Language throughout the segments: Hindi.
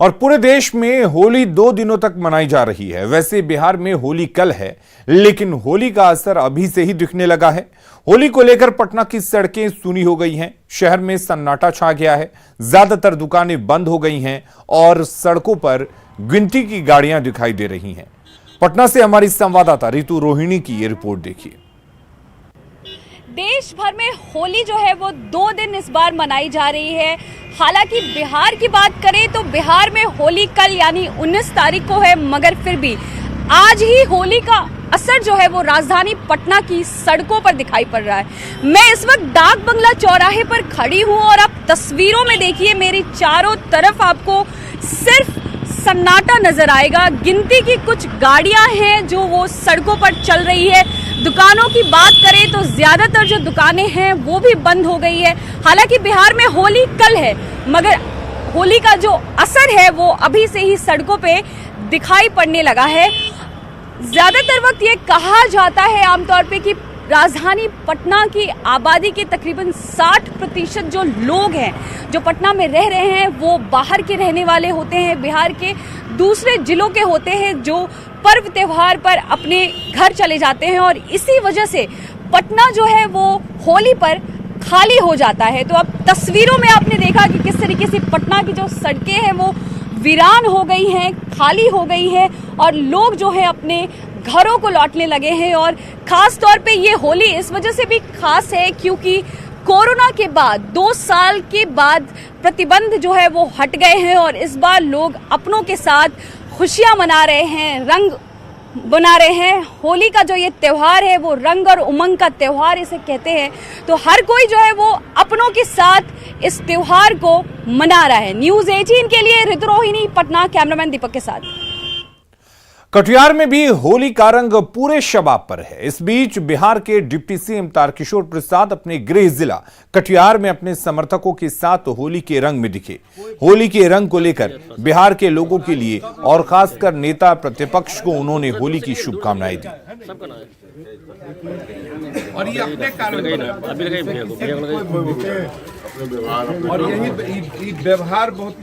और पूरे देश में होली 2 दिनों तक मनाई जा रही है। वैसे बिहार में होली कल है, लेकिन होली का असर अभी से ही दिखने लगा है। होली को लेकर पटना की सड़कें सूनी हो गई हैं, शहर में सन्नाटा छा गया है, ज्यादातर दुकानें बंद हो गई हैं और सड़कों पर गिनती की गाड़ियां दिखाई दे रही हैं। पटना से हमारी संवाददाता रितु रोहिणी की ये रिपोर्ट देखिए। देश भर में होली जो है वो 2 दिन इस बार मनाई जा रही है। हालांकि बिहार की बात करें तो बिहार में होली कल यानी 19 तारीख को है, मगर फिर भी आज ही होली का असर जो है वो राजधानी पटना की सड़कों पर दिखाई पड़ रहा है। मैं इस वक्त डाक बंगला चौराहे पर खड़ी हूँ और आप तस्वीरों में देखिए, मेरी चारों तरफ आपको सिर्फ सन्नाटा नजर आएगा। गिनती की कुछ गाड़ियां हैं जो वो सड़कों पर चल रही है। दुकानों की बात करें तो ज्यादातर जो दुकानें हैं वो भी बंद हो गई है। हालांकि बिहार में होली कल है, मगर होली का जो असर है वो अभी से ही सड़कों पे दिखाई पड़ने लगा है। ज्यादातर वक्त ये कहा जाता है आमतौर पे कि राजधानी पटना की आबादी के तकरीबन 60% जो लोग हैं जो पटना में रह रहे हैं वो बाहर के रहने वाले होते हैं, बिहार के दूसरे जिलों के होते हैं जो पर्व त्योहार पर अपने घर चले जाते हैं और इसी वजह से पटना जो है वो होली पर खाली हो जाता है। तो अब तस्वीरों में आपने देखा कि किस तरीके से पटना की जो सड़कें हैं वो वीरान हो गई हैं, खाली हो गई हैं और लोग जो है अपने घरों को लौटने लगे हैं। और खास तौर पे ये होली इस वजह से भी खास है क्योंकि कोरोना के बाद 2 साल के बाद प्रतिबंध जो है वो हट गए हैं और इस बार लोग अपनों के साथ खुशियां मना रहे हैं, रंग बना रहे हैं। होली का जो ये त्योहार है वो रंग और उमंग का त्योहार इसे कहते हैं। तो हर कोई जो है वो अपनों के साथ इस त्योहार को मना रहा है। न्यूज़ 18 के लिए रितु रोहिणी, पटना, कैमरामैन दीपक के साथ। कटिहार में भी होली का रंग पूरे शबाब पर है। इस बीच बिहार के डिप्टी सीएम तारकिशोर प्रसाद अपने गृह जिला कटिहार में अपने समर्थकों के साथ होली के रंग में दिखे। होली के रंग को लेकर बिहार के लोगों के लिए और खासकर नेता प्रतिपक्ष को उन्होंने होली की शुभकामनाएं दी। और ये अपने और यही व्यवहार बहुत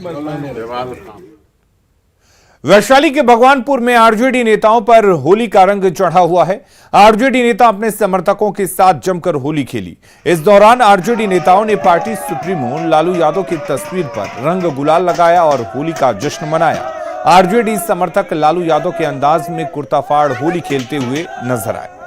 वैशाली के भगवानपुर में आरजेडी नेताओं पर होली का रंग चढ़ा हुआ है। आरजेडी नेता अपने समर्थकों के साथ जमकर होली खेली। इस दौरान आरजेडी नेताओं ने पार्टी सुप्रीमो लालू यादव की तस्वीर पर रंग गुलाल लगाया और होली का जश्न मनाया। आरजेडी समर्थक लालू यादव के अंदाज में कुर्ता फाड़ होली खेलते हुए नजर आए।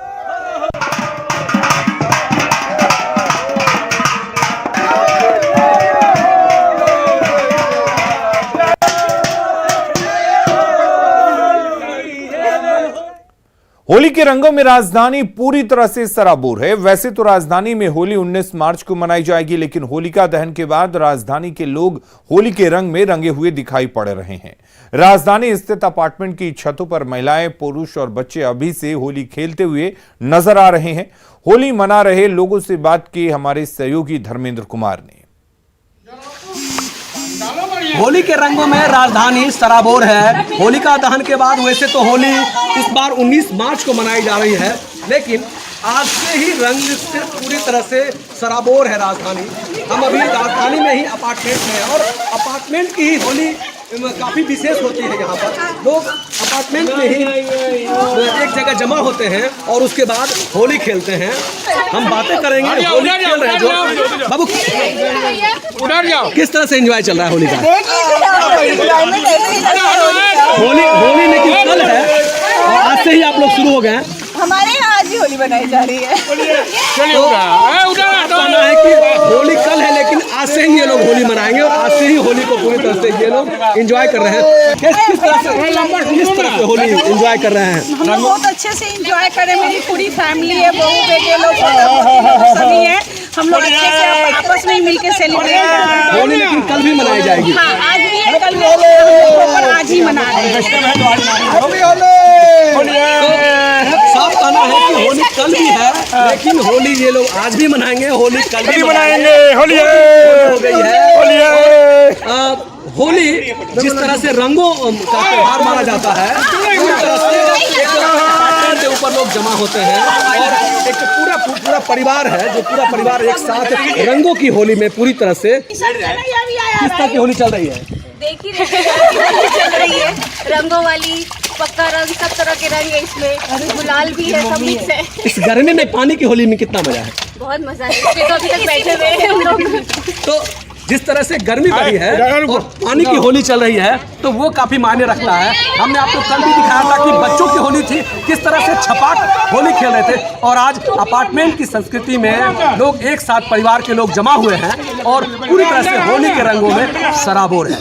होली के रंगों में राजधानी पूरी तरह से सराबोर है। वैसे तो राजधानी में होली 19 मार्च को मनाई जाएगी, लेकिन होलिका दहन के बाद राजधानी के लोग होली के रंग में रंगे हुए दिखाई पड़ रहे हैं। राजधानी स्थित अपार्टमेंट की छतों पर महिलाएं, पुरुष और बच्चे अभी से होली खेलते हुए नजर आ रहे हैं। होली मना रहे लोगों से बात की हमारे सहयोगी धर्मेंद्र कुमार ने। होली के रंगों में राजधानी सराबोर है। होलिका दहन के बाद वैसे तो होली इस बार 19 मार्च को मनाई जा रही है, लेकिन आज से ही रंग से पूरी तरह से सराबोर है राजधानी। हम अभी राजधानी में ही अपार्टमेंट में हैं और अपार्टमेंट की ही होली काफ़ी विशेष होती है। यहाँ पर लोग अपार्टमेंट में ही एक जगह जमा होते हैं और उसके बाद होली खेलते हैं। हम बातें करेंगे होली खेल रहे हैं जो बाबू, किस तरह से एंजॉय चल रहा है होली का? होली लेकिन कल है और आज से ही आप लोग शुरू हो गए हैं। हमारे यहाँ आज ही होली बनाई जा रही है। कहना है कि होली कल है लेकिन आज से ही ये लोग होली मनाएंगे और आज से ही होली को पूरी तरह से ये लोग एंजॉय कर रहे हैं। किस तरह से होली एंजॉय कर रहे हैं? हम लोग बहुत अच्छे से एंजॉय कर रहे हैं। मेरी पूरी फैमिली है, बहू बेटे लोग सभी हैं। हम लोग अच्छे से आपस में मिल के सेलिब्रेट कर रहे हैं। होली लेकिन कल भी मनाई जाएगी। हाँ, आज भी है, कल भी आज ही मना रहे हैं। साफ कहना है कि होली कल भी है लेकिन होली ये लोग आज भी मनाएंगे, होली कल भी मनाएंगे। होली हो गई है। होली जिस तरह से रंगों का त्योहार माना जाता है, उस तरह से के ऊपर लोग जमा होते हैं और एक पूरा परिवार है जो पूरा परिवार एक साथ रंगों की होली में पूरी तरह से। किस तरह की होली चल रही है? देख ही रहे हैं चल रही है, रंगों वाली, पक्का रंग, सब तरह के रंग है इसमें, गुलाल भी है, सब मिक्स है। इस गर्मी में पानी की होली में कितना मजा है? बहुत मजा है, इसमें तो अभी तक बैठे हुए हैं हम लोग। तो जिस तरह से गर्मी बढ़ी है और पानी की होली चल रही है तो वो काफी मायने रखता है। हमने आपको कल भी दिखाया था कि बच्चों की होली थी, किस तरह से छपाक होली खेल रहे थे, और आज अपार्टमेंट की संस्कृति में लोग एक साथ परिवार के लोग जमा हुए हैं और पूरी तरह से होली के रंगों में सराबोर है।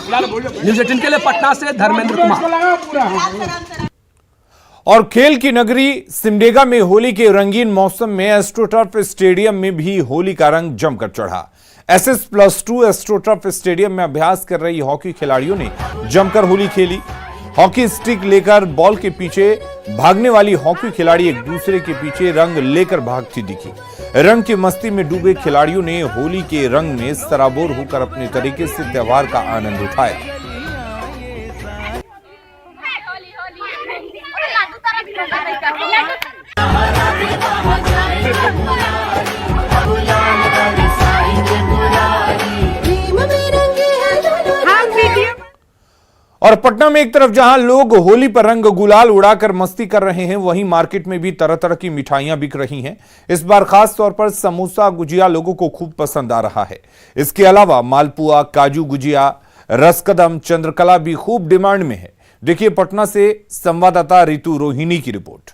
न्यूज़ 18 के लिए पटना से धर्मेंद्र कुमार। और खेल की नगरी सिमडेगा में होली के रंगीन मौसम में एस्ट्रोटर्फ स्टेडियम में भी होली का रंग जमकर चढ़ा। SS+2 एस्ट्रोटर्फ स्टेडियम में अभ्यास कर रही हॉकी खिलाड़ियों ने जमकर होली खेली। हॉकी स्टिक लेकर बॉल के पीछे भागने वाली हॉकी खिलाड़ी एक दूसरे के पीछे रंग लेकर भागती दिखी। रंग की मस्ती में डूबे खिलाड़ियों ने होली के रंग में सराबोर होकर अपने तरीके से त्योहार का आनंद उठाया। और पटना में एक तरफ जहां लोग होली पर रंग गुलाल उड़ाकर मस्ती कर रहे हैं, वहीं मार्केट में भी तरह तरह की मिठाइयां बिक रही हैं। इस बार खास तौर पर समोसा गुजिया लोगों को खूब पसंद आ रहा है। इसके अलावा मालपुआ, काजू गुजिया, रसकदम, चंद्रकला भी खूब डिमांड में है। देखिए पटना से संवाददाता रितु रोहिणी की रिपोर्ट।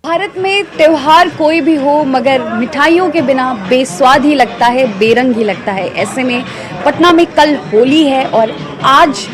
भारत में त्योहार कोई भी हो मगर मिठाइयों के बिना बेस्वाद ही लगता है, बेरंग ही लगता है। ऐसे में पटना में कल होली है और आज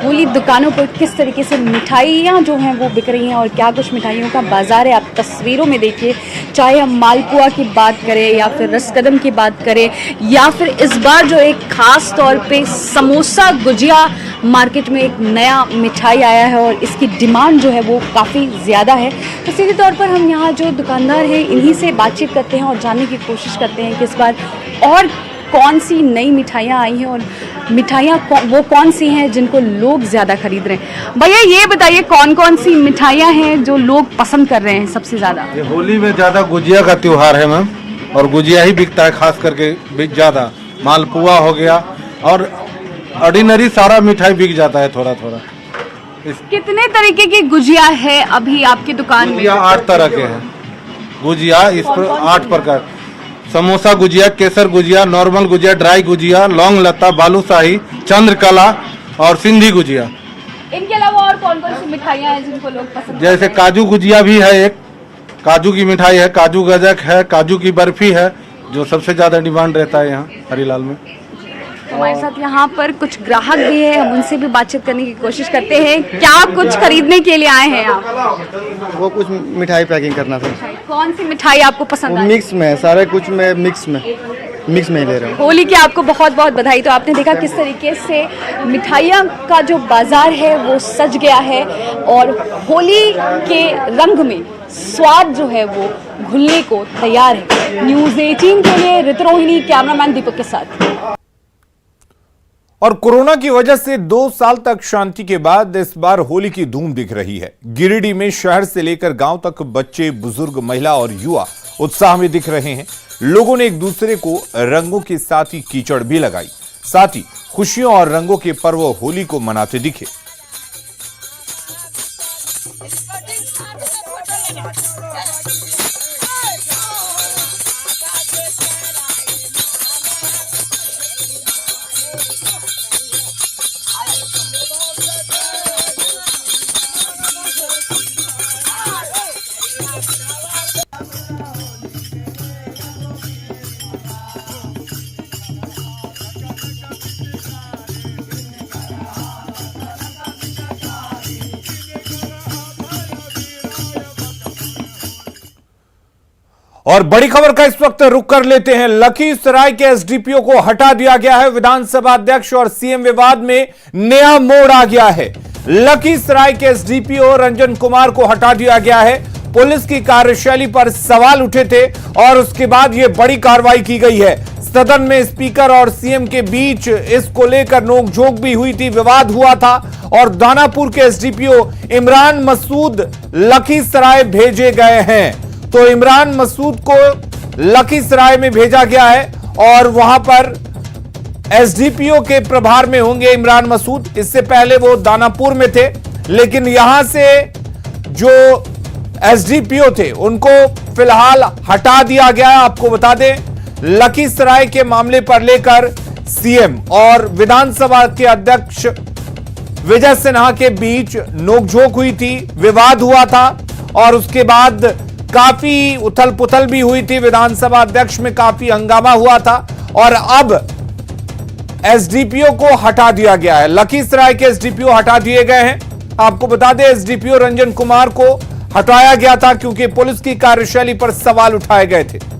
होली दुकानों पर किस तरीके से मिठाइयाँ जो हैं वो बिक रही हैं और क्या कुछ मिठाइयों का बाजार है आप तस्वीरों में देखिए। चाहे हम मालपुआ की बात करें या फिर रसकदम की बात करें या फिर इस बार जो एक खास तौर पे समोसा गुजिया मार्केट में एक नया मिठाई आया है और इसकी डिमांड जो है वो काफ़ी ज़्यादा है। तो सीधे तौर पर हम यहाँ जो दुकानदार हैं इन्हीं से बातचीत करते हैं और जानने की कोशिश करते हैं कि इस बार और कौन सी नई मिठाइयाँ आई हैं और मिठाइयाँ वो कौन सी हैं जिनको लोग ज़्यादा खरीद रहे हैं। भैया ये बताइए कौन कौन सी मिठाइयाँ हैं जो लोग पसंद कर रहे हैं सबसे ज़्यादा? ये होली में ज़्यादा गुजिया का त्योहार है मैम, और गुजिया ही बिकता है, खास करके ज़्यादा मालपुआ हो गया और ऑर्डिनरी सारा मिठाई बिक जाता है थोड़ा थोड़ा। कितने तरीके की गुजिया है अभी आपकी दुकान में? गुजिया 8 तरह के हैं गुजिया, इस पर 8 प्रकार, समोसा गुजिया, केसर गुजिया, नॉर्मल गुजिया, ड्राई गुजिया, लौंग लता, बालूशाही, चंद्रकला और सिंधी गुजिया। इनके अलावा और कौन कौन सी मिठाइयाँ हैं जिनको लोग पसंद? जैसे काजू गुजिया भी है, एक काजू की मिठाई है, काजू गजक है, काजू की बर्फी है, जो सबसे ज्यादा डिमांड रहता है यहाँ हरीलाल में। हमारे साथ यहाँ पर कुछ ग्राहक भी है, हम उनसे भी बातचीत करने की कोशिश करते हैं। क्या कुछ खरीदने के लिए आए हैं आप? वो कुछ मिठाई पैकिंग करना था। कौन सी मिठाई आपको पसंद आई? मिक्स में सारे कुछ में मिक्स में ही ले रहा हूँ। होली की आपको बहुत बहुत बधाई। तो आपने देखा किस तरीके से मिठाइयाँ का जो बाजार है वो सज गया है और होली के रंग में स्वाद जो है वो घुलने को तैयार है। न्यूज़ 18 के लिए रितु रोहिणी, कैमरामैन दीपक के साथ। और कोरोना की वजह से 2 साल तक शांति के बाद इस बार होली की धूम दिख रही है। गिरिडीह में शहर से लेकर गांव तक बच्चे, बुजुर्ग, महिला और युवा उत्साह में दिख रहे हैं। लोगों ने एक दूसरे को रंगों के साथ ही कीचड़ भी लगाई, साथ ही खुशियों और रंगों के पर्व होली को मनाते दिखे। और बड़ी खबर का इस वक्त रुक कर लेते हैं। लखीसराय के एसडीपीओ को हटा दिया गया है। विधानसभा अध्यक्ष और सीएम विवाद में नया मोड़ आ गया है। लखीसराय के एसडीपीओ रंजन कुमार को हटा दिया गया है। पुलिस की कार्यशैली पर सवाल उठे थे और उसके बाद यह बड़ी कार्रवाई की गई है। सदन में स्पीकर और सीएम के बीच इसको लेकर नोकझोंक भी हुई थी, विवाद हुआ था और दानापुर के एसडीपीओ इमरान मसूद लखीसराय भेजे गए हैं। तो इमरान मसूद को लखीसराय में भेजा गया है और वहां पर एसडीपीओ के प्रभार में होंगे इमरान मसूद। इससे पहले वो दानापुर में थे, लेकिन यहां से जो एसडीपीओ थे उनको फिलहाल हटा दिया गया है। आपको बता दें, लखीसराय के मामले पर लेकर सीएम और विधानसभा के अध्यक्ष विजय सिन्हा के बीच नोकझोंक हुई थी, विवाद हुआ था और उसके बाद काफी उथल पुथल भी हुई थी। विधानसभा अध्यक्ष में काफी हंगामा हुआ था और अब एसडीपीओ को हटा दिया गया है। लखीसराय के एसडीपीओ हटा दिए गए हैं। आपको बता दें, एसडीपीओ रंजन कुमार को हटाया गया था क्योंकि पुलिस की कार्यशैली पर सवाल उठाए गए थे।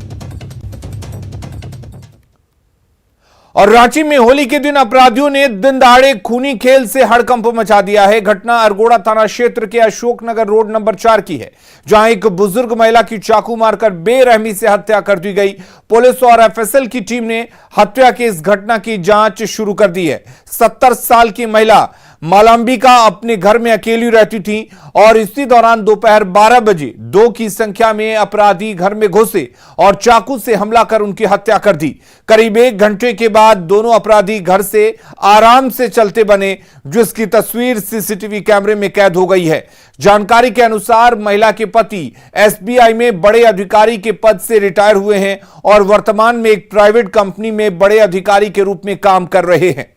और रांची में होली के दिन अपराधियों ने दिन दहाड़े खूनी खेल से हड़कंप मचा दिया है। घटना अरगोड़ा थाना क्षेत्र के अशोकनगर रोड नंबर 4 की है, जहां एक बुजुर्ग महिला की चाकू मारकर बेरहमी से हत्या कर दी गई। पुलिस और एफएसएल की टीम ने हत्या की इस घटना की जांच शुरू कर दी है। 70 साल की महिला मालांबिका अपने घर में अकेली रहती थी और इसी दौरान दोपहर 12 बजे 2 की संख्या में अपराधी घर में घुसे और चाकू से हमला कर उनकी हत्या कर दी। करीब 1 घंटे के बाद दोनों अपराधी घर से आराम से चलते बने, जिसकी तस्वीर सीसीटीवी कैमरे में कैद हो गई है। जानकारी के अनुसार महिला के पति एसबीआई में बड़े अधिकारी के पद से रिटायर हुए हैं और वर्तमान में एक प्राइवेट कंपनी में बड़े अधिकारी के रूप में काम कर रहे हैं।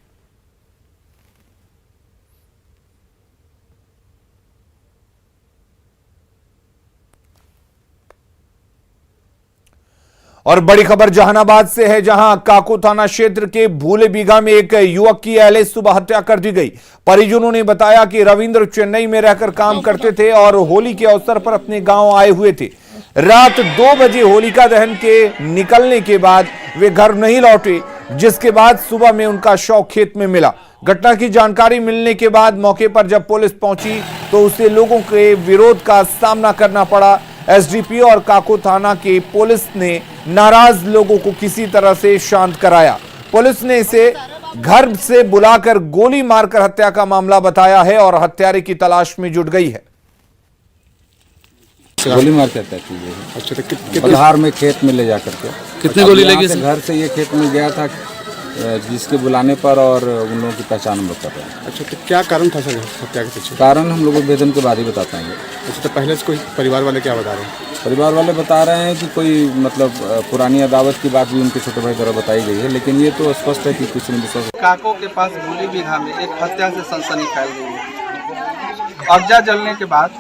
और बड़ी खबर जहानाबाद से है, जहां काको थाना क्षेत्र के भूले बीघा में एक युवक की अहले सुबह हत्या कर दी गई। परिजनों ने बताया कि रविंद्र चेन्नई में रहकर काम करते थे और होली के अवसर पर अपने गांव आए हुए थे। रात 2 बजे होलिका दहन के निकलने के बाद वे घर नहीं लौटे, जिसके बाद सुबह में उनका शव खेत में मिला। घटना की जानकारी मिलने के बाद मौके पर जब पुलिस पहुंची तो उसे लोगों के विरोध का सामना करना पड़ा। एसडीपीओ और काको थाना की पुलिस ने नाराज लोगों को किसी तरह से शांत कराया। पुलिस ने इसे घर से बुलाकर गोली मारकर हत्या का मामला बताया है और हत्यारे की तलाश में जुट गई है। गोली मार के हत्या की गई। अच्छा, तो बलहार में खेत में ले जा करके कितने गोली लगी? घर से ये खेत में गया था जिसके बुलाने पर, और उन लोगों की पहचान हम लोग कर रहे हैं। अच्छा, तो क्या कारण था सर हत्या के पीछे? कारण हम लोगों को वेदन के बाद ही बता पाएंगे। अच्छा, तो पहले से कोई परिवार वाले क्या बता रहे हैं? परिवार वाले बता रहे हैं कि कोई मतलब पुरानी अदावत की बात भी उनके छोटे भाई द्वारा बताई गई है, लेकिन ये तो स्पष्ट है कि कुछ नहीं विश्वास। काको के पास भूली बीघा में एक हत्या से सनसनी फैल गई है। अब्जा जलने के बाद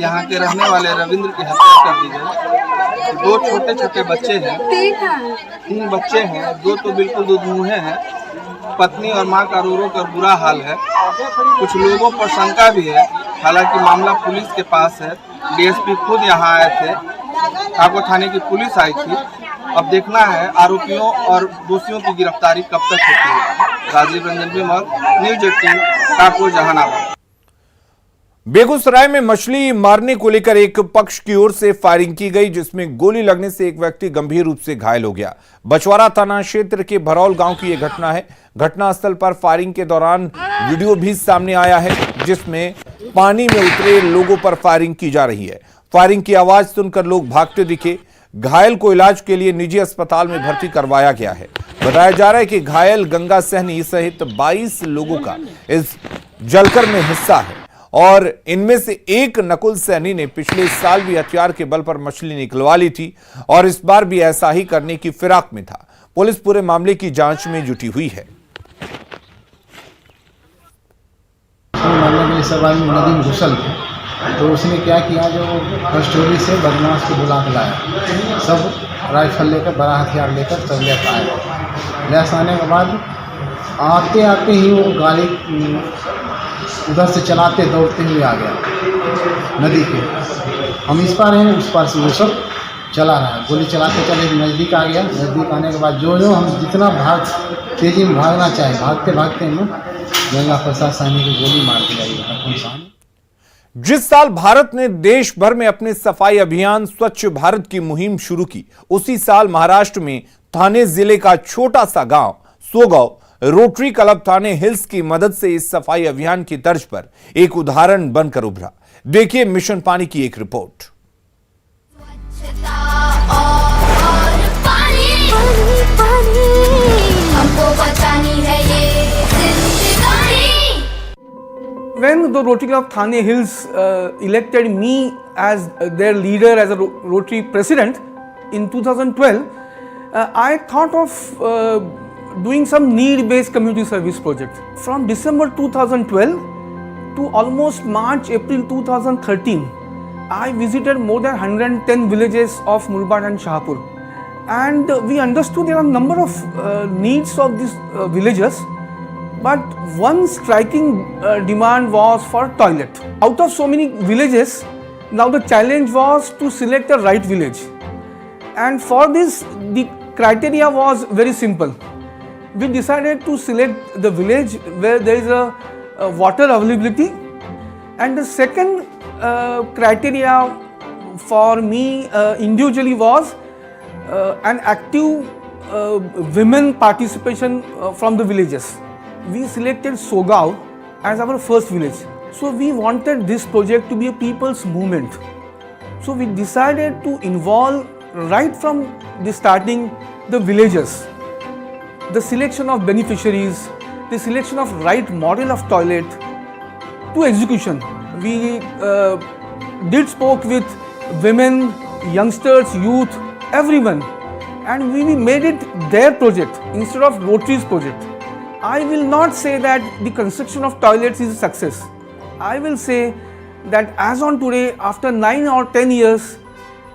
यहाँ के रहने वाले रविंद्र की हत्या कर दी गई। 2 छोटे छोटे बच्चे हैं, 3 बच्चे हैं, 2 तो बिल्कुल दुधमुहे हैं। पत्नी और मां का रो रो कर बुरा हाल है। कुछ लोगों पर शंका भी है, हालांकि मामला पुलिस के पास है। डीएसपी खुद यहाँ आए थे, काको थाने की पुलिस आई थी। अब देखना है आरोपियों और दोषियों की गिरफ्तारी कब तक होती है। राजीव रंजन विमल, न्यूज 18, काको, जहानाबाद। बेगूसराय में मछली मारने को लेकर एक पक्ष की ओर से फायरिंग की गई, जिसमें गोली लगने से एक व्यक्ति गंभीर रूप से घायल हो गया। बछवाड़ा थाना क्षेत्र के भरौल गांव की यह घटना है। घटनास्थल पर फायरिंग के दौरान वीडियो भी सामने आया है, जिसमें पानी में उतरे लोगों पर फायरिंग की जा रही है। फायरिंग की आवाज सुनकर लोग भागते दिखे। घायल को इलाज के लिए निजी अस्पताल में भर्ती करवाया गया है। बताया जा रहा है कि घायल गंगा सहनी सहित 22 लोगों का इस जलकर में हिस्सा है और इनमें से एक नकुल सैनी ने पिछले साल भी हथियार के बल पर मछली निकलवा ली थी और इस बार भी ऐसा ही करने की फिराक में था। पुलिस पूरे मामले की जांच में जुटी हुई है। मारने के लिए सब आदमी नदी में घुसल थे, तो उसने क्या किया, जो फर्स्टोरी से बदमाश को बुला के लाया। सब राइफल लेकर, बड़ा हथियार लेकर सब लेकर आए। ले आने के बाद आते आते ही वो गाड़ी उधर से चलाते दौड़ते हुए आ गया नदी के। हम इस पार हैं, उस पार से वो सब चला रहा है। गोली चलाते चले नज़दीक आ गया। नज़दीक आने के बाद जो हम जितना तेजी में भागना चाहे, भागते भागते हम गंगा प्रसाद साहनी की गोली मार के लाई। जिस साल भारत ने देश भर में अपने सफाई अभियान स्वच्छ भारत की मुहिम शुरू की, उसी साल महाराष्ट्र में ठाणे जिले का छोटा सा गांव सोगांव रोटरी क्लब ठाणे हिल्स की मदद से इस सफाई अभियान की तर्ज पर एक उदाहरण बनकर उभरा। देखिए मिशन पानी की एक रिपोर्ट। हमको बचानी है ये जिंदगानी। When the Rotary Club Thane Hills elected me as their leader, as a Rotary president in 2012, I thought of doing some need-based community service project. From December 2012 to almost March, April 2013, I visited more than 110 villages of Murbad and Shahpur. And we understood there are a number of needs of these villages, but one striking demand was for toilet. Out of so many villages, now the challenge was to select the right village. And for this, the criteria was very simple. We decided to select the village where there is a water availability, and the second criteria for me individually was an active women participation from the villages. We selected Sogaon as our first village. So we wanted this project to be a people's movement. So we decided to involve right from the starting the villagers, the selection of beneficiaries, the selection of right model of toilet to execution. We did spoke with women, youngsters, youth, everyone, and we made it their project instead of Rotary's project. I will not say that the construction of toilets is a success. I will say that as on today, after 9 or 10 years,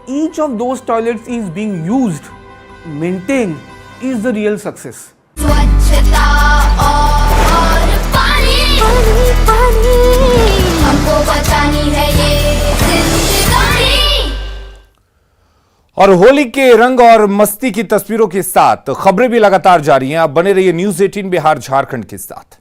each of those toilets is being used, maintained, is the real success. स्वच्छता और पानी हमको बचानी है ये जिंदगानी। और होली के रंग और मस्ती की तस्वीरों के साथ खबरें भी लगातार जारी हैं। आप बने रहिए न्यूज़ 18 बिहार झारखंड के साथ।